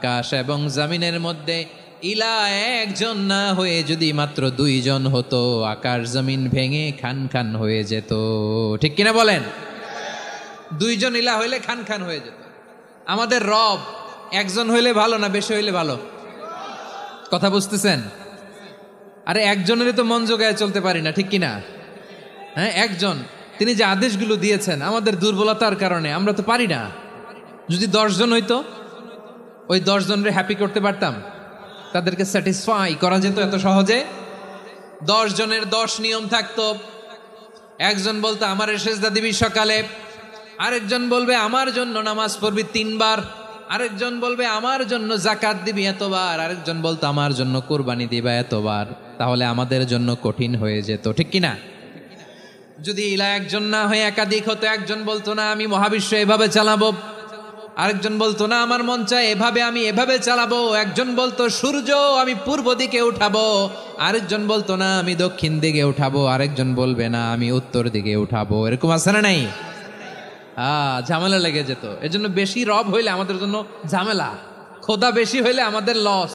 আকাশ এবং জমিনের মধ্যে ইলা একজন না হয়ে যদি মাত্র দুইজন হতো, আকাশ জমিন ভেঙে খান খান হয়ে যেত। ঠিক কিনা বলেন? দুইজন ইলা হইলে খান খান হয়ে যেত। আমাদের রব একজন হইলে ভালো না বেশি হইলে ভালো? কথা বুঝতেছেন? আরে একজনেরই তো মন জোগায় চলতে পারি না, ঠিক কিনা? হ্যাঁ, একজন, তিনি যে আদেশগুলো দিয়েছেন আমাদের দুর্বলতার কারণে আমরা তো পারি না। যদি 10 জন হইতো, ওই 10 জনের হ্যাপি করতে পারতাম, তাদেরকে স্যাটিসফাই করা যেত এত সহজে। 10 জনের 10 নিয়ম থাকতো। একজন বলতো আমার সেজদা দিবি সকালে, আরেকজন বলবে আমার জন্য নামাজ পড়বি 3 বার, আরেকজন বলবে আমার জন্য যাকাত দিবি এতবার, আরেকজন বলতো আমার জন্য কুরবানি দিবা এতবার। তাহলে আমাদের জন্য কঠিন হয়ে যেত, ঠিক কিনা? যদি ইলা একজন না হয়ে একাধিক হতো, একজন বলতো না আমি মহাবিশ্ব এভাবে চালাবো, আরেকজন বলতো না আমার মন চায় এভাবে, আমি এভাবে চালাবো, একজন বলতো সূর্য আমি পূর্ব দিকে উঠাবো, আরেকজন বলতো না আমি দক্ষিণ দিকে উঠাবো, আরেকজন বলবে না আমি উত্তর দিকে উঠাবো। এরকম আছে না নাই? ঝামেলা লেগে যেত। এজন্য বেশি রব হইলে আমাদের জন্য ঝামেলা, খোদা বেশি হইলে আমাদের লস।